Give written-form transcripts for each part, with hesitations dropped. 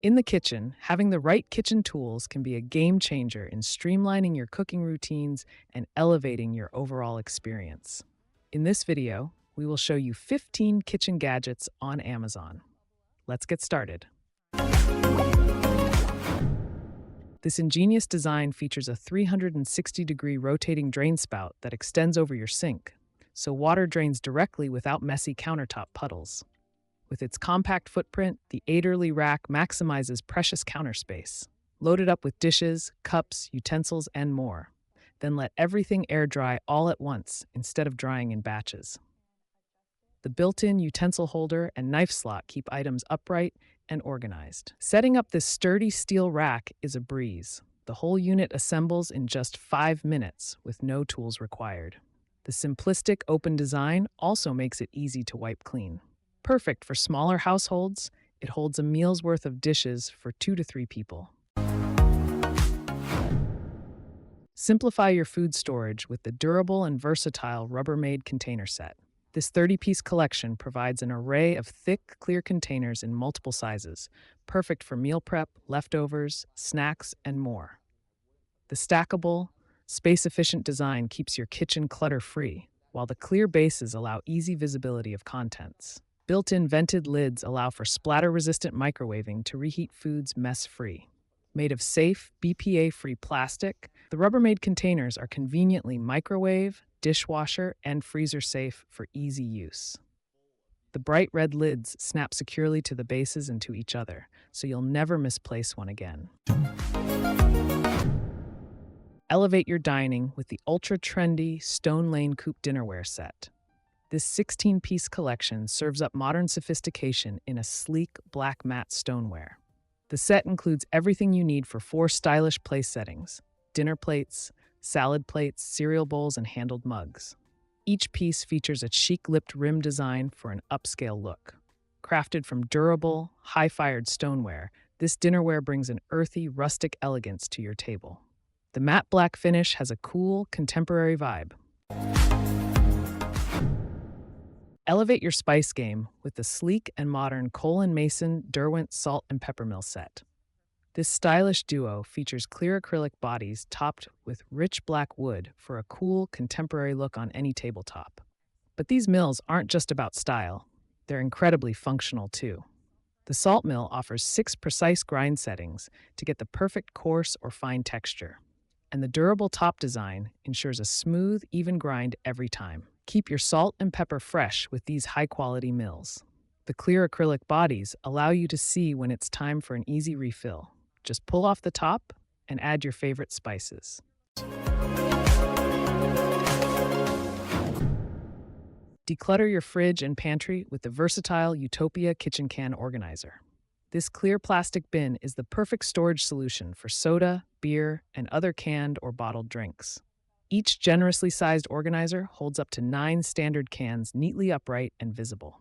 In the kitchen, having the right kitchen tools can be a game changer in streamlining your cooking routines and elevating your overall experience. In this video, we will show you 15 kitchen gadgets on Amazon. Let's get started. This ingenious design features a 360-degree rotating drain spout that extends over your sink, so water drains directly without messy countertop puddles. With its compact footprint, the AIDERLY rack maximizes precious counter space. Load it up with dishes, cups, utensils, and more. Then let everything air dry all at once instead of drying in batches. The built-in utensil holder and knife slot keep items upright and organized. Setting up this sturdy steel rack is a breeze. The whole unit assembles in just 5 minutes with no tools required. The simplistic open design also makes it easy to wipe clean. Perfect for smaller households, it holds a meal's worth of dishes for 2 to 3 people. Simplify your food storage with the durable and versatile Rubbermaid container set. This 30-piece collection provides an array of thick, clear containers in multiple sizes, perfect for meal prep, leftovers, snacks, and more. The stackable, space-efficient design keeps your kitchen clutter-free, while the clear bases allow easy visibility of contents. Built-in vented lids allow for splatter-resistant microwaving to reheat foods mess-free. Made of safe, BPA-free plastic, the Rubbermaid containers are conveniently microwave, dishwasher, and freezer-safe for easy use. The bright red lids snap securely to the bases and to each other, so you'll never misplace one again. Elevate your dining with the ultra-trendy Lain Coupe Dinnerware set. This 16-piece collection serves up modern sophistication in a sleek black matte stoneware. The set includes everything you need for 4 stylish place settings: dinner plates, salad plates, cereal bowls, and handled mugs. Each piece features a chic-lipped rim design for an upscale look. Crafted from durable, high-fired stoneware, this dinnerware brings an earthy, rustic elegance to your table. The matte black finish has a cool, contemporary vibe. Elevate your spice game with the sleek and modern Cole & Mason Derwent Salt and Pepper Mill set. This stylish duo features clear acrylic bodies topped with rich black wood for a cool, contemporary look on any tabletop. But these mills aren't just about style, they're incredibly functional too. The salt mill offers 6 precise grind settings to get the perfect coarse or fine texture. And the durable top design ensures a smooth, even grind every time. Keep your salt and pepper fresh with these high-quality mills. The clear acrylic bodies allow you to see when it's time for an easy refill. Just pull off the top and add your favorite spices. Declutter your fridge and pantry with the versatile Utopia kitchen can organizer. This clear plastic bin is the perfect storage solution for soda, beer, and other canned or bottled drinks. Each generously sized organizer holds up to 9 standard cans neatly upright and visible.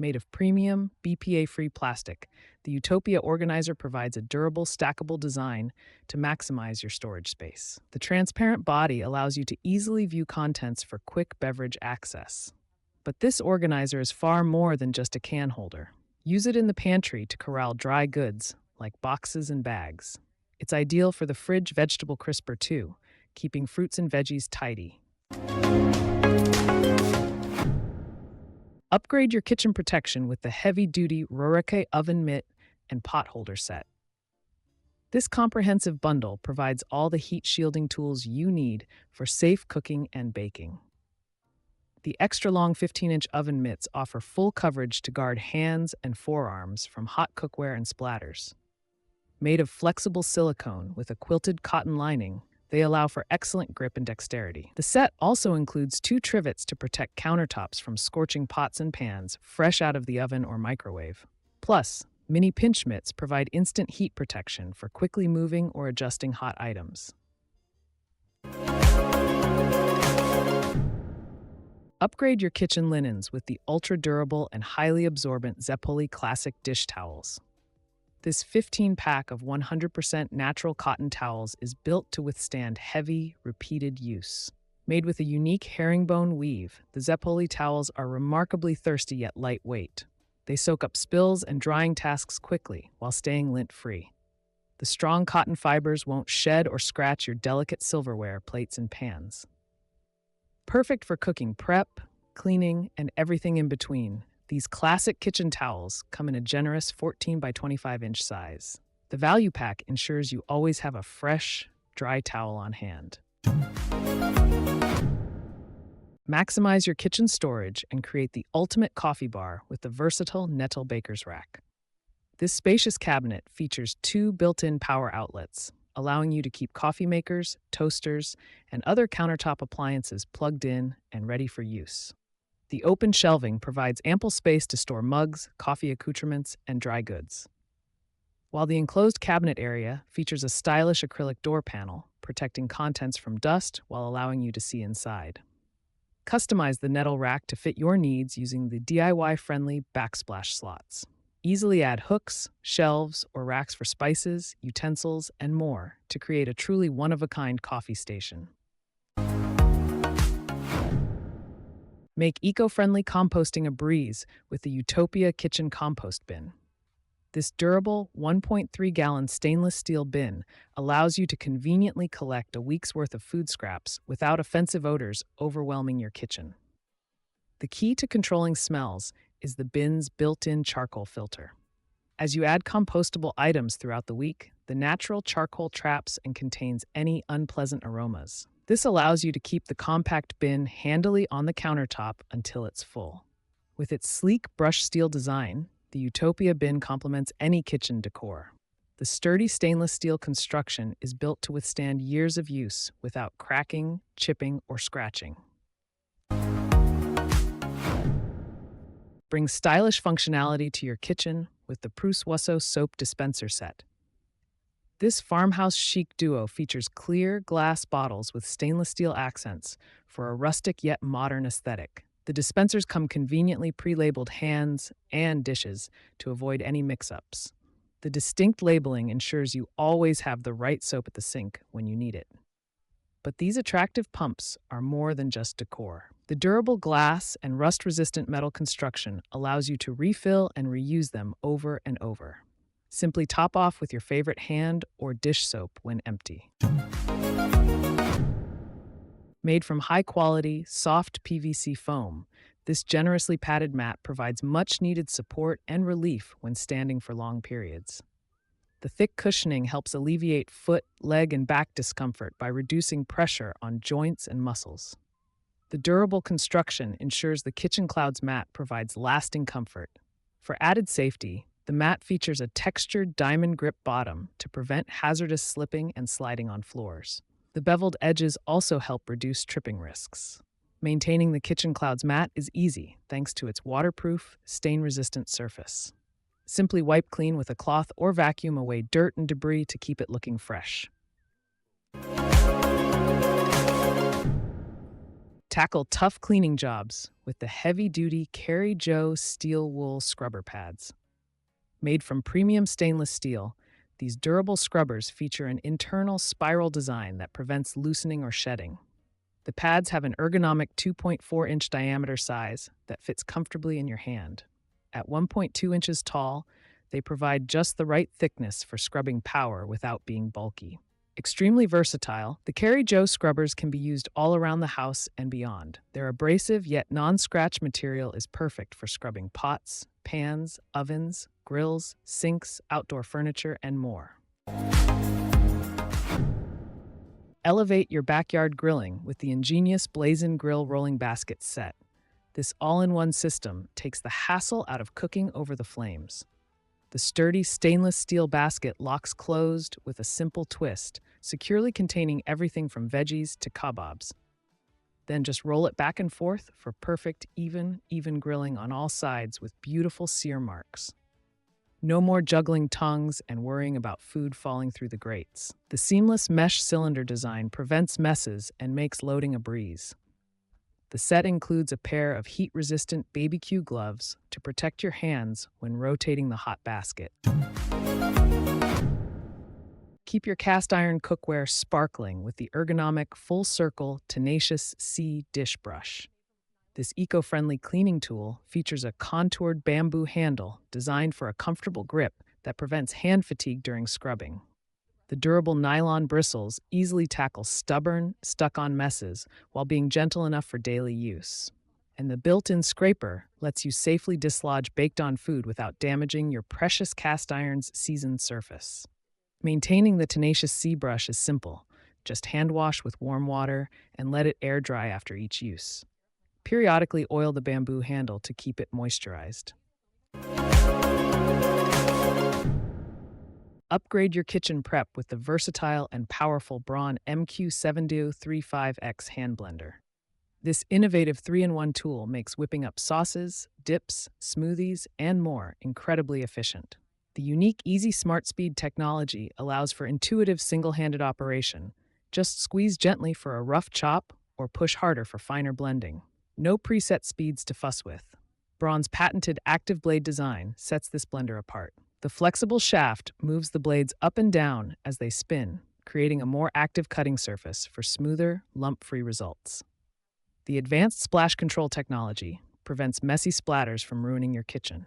Made of premium, BPA-free plastic, the Utopia organizer provides a durable, stackable design to maximize your storage space. The transparent body allows you to easily view contents for quick beverage access. But this organizer is far more than just a can holder. Use it in the pantry to corral dry goods, like boxes and bags. It's ideal for the fridge vegetable crisper too, keeping fruits and veggies tidy. Upgrade your kitchen protection with the heavy-duty Rorecay oven mitt and pot holder set. This comprehensive bundle provides all the heat-shielding tools you need for safe cooking and baking. The extra-long 15-inch oven mitts offer full coverage to guard hands and forearms from hot cookware and splatters. Made of flexible silicone with a quilted cotton lining, they allow for excellent grip and dexterity. The set also includes 2 trivets to protect countertops from scorching pots and pans fresh out of the oven or microwave. Plus, mini pinch mitts provide instant heat protection for quickly moving or adjusting hot items. Upgrade your kitchen linens with the ultra-durable and highly absorbent Zeppoli Classic dish towels. This 15-pack of 100% natural cotton towels is built to withstand heavy, repeated use. Made with a unique herringbone weave, the Zeppoli towels are remarkably thirsty yet lightweight. They soak up spills and drying tasks quickly while staying lint-free. The strong cotton fibers won't shed or scratch your delicate silverware, plates, and pans. Perfect for cooking prep, cleaning, and everything in between, these classic kitchen towels come in a generous 14 by 25 inch size. The value pack ensures you always have a fresh, dry towel on hand. Maximize your kitchen storage and create the ultimate coffee bar with the versatile NETEL Baker's Rack. This spacious cabinet features 2 built-in power outlets, allowing you to keep coffee makers, toasters, and other countertop appliances plugged in and ready for use. The open shelving provides ample space to store mugs, coffee accoutrements, and dry goods. While the enclosed cabinet area features a stylish acrylic door panel, protecting contents from dust while allowing you to see inside. Customize the NETEL rack to fit your needs using the DIY-friendly backsplash slots. Easily add hooks, shelves, or racks for spices, utensils, and more to create a truly one-of-a-kind coffee station. Make eco-friendly composting a breeze with the Utopia kitchen compost bin. This durable 1.3-gallon stainless steel bin allows you to conveniently collect a week's worth of food scraps without offensive odors overwhelming your kitchen. The key to controlling smells is the bin's built-in charcoal filter. As you add compostable items throughout the week, the natural charcoal traps and contains any unpleasant aromas. This allows you to keep the compact bin handily on the countertop until it's full. With its sleek brushed steel design, the Utopia bin complements any kitchen decor. The sturdy stainless steel construction is built to withstand years of use without cracking, chipping, or scratching. Bring stylish functionality to your kitchen with the Prus Waso soap dispenser set. This farmhouse chic duo features clear glass bottles with stainless steel accents for a rustic yet modern aesthetic. The dispensers come conveniently pre-labeled hands and dishes to avoid any mix-ups. The distinct labeling ensures you always have the right soap at the sink when you need it. But these attractive pumps are more than just decor. The durable glass and rust-resistant metal construction allows you to refill and reuse them over and over. Simply top off with your favorite hand or dish soap when empty. Made from high-quality, soft PVC foam, this generously padded mat provides much-needed support and relief when standing for long periods. The thick cushioning helps alleviate foot, leg, and back discomfort by reducing pressure on joints and muscles. The durable construction ensures the KitchenClouds mat provides lasting comfort. For added safety, the mat features a textured diamond grip bottom to prevent hazardous slipping and sliding on floors. The beveled edges also help reduce tripping risks. Maintaining the KitchenClouds mat is easy thanks to its waterproof, stain-resistant surface. Simply wipe clean with a cloth or vacuum away dirt and debris to keep it looking fresh. Tackle tough cleaning jobs with the heavy-duty Carrie steel wool scrubber pads. Made from premium stainless steel, these durable scrubbers feature an internal spiral design that prevents loosening or shedding. The pads have an ergonomic 2.4-inch diameter size that fits comfortably in your hand. At 1.2 inches tall, they provide just the right thickness for scrubbing power without being bulky. Extremely versatile, the Carrie scrubbers can be used all around the house and beyond. Their abrasive yet non-scratch material is perfect for scrubbing pots, pans, ovens, grills, sinks, outdoor furniture, and more. Elevate your backyard grilling with the ingenious Blazin grill rolling basket set. This all-in-one system takes the hassle out of cooking over the flames. The sturdy stainless steel basket locks closed with a simple twist, securely containing everything from veggies to kebabs. Then just roll it back and forth for perfect, even grilling on all sides with beautiful sear marks. No more juggling tongues and worrying about food falling through the grates. The seamless mesh cylinder design prevents messes and makes loading a breeze. The set includes a pair of heat-resistant BBQ gloves to protect your hands when rotating the hot basket. Keep your cast iron cookware sparkling with the ergonomic full-circle Tenacious C dish brush. This eco-friendly cleaning tool features a contoured bamboo handle designed for a comfortable grip that prevents hand fatigue during scrubbing. The durable nylon bristles easily tackle stubborn, stuck-on messes while being gentle enough for daily use. And the built-in scraper lets you safely dislodge baked-on food without damaging your precious cast iron's seasoned surface. Maintaining the Tenacious sea brush is simple. Just hand wash with warm water and let it air dry after each use. Periodically oil the bamboo handle to keep it moisturized. Upgrade your kitchen prep with the versatile and powerful Braun MQ7035X hand blender. This innovative 3-in-1 tool makes whipping up sauces, dips, smoothies, and more incredibly efficient. The unique Easy Smart Speed technology allows for intuitive single-handed operation. Just squeeze gently for a rough chop or push harder for finer blending. No preset speeds to fuss with. Braun's patented active blade design sets this blender apart. The flexible shaft moves the blades up and down as they spin, creating a more active cutting surface for smoother, lump-free results. The advanced splash control technology prevents messy splatters from ruining your kitchen.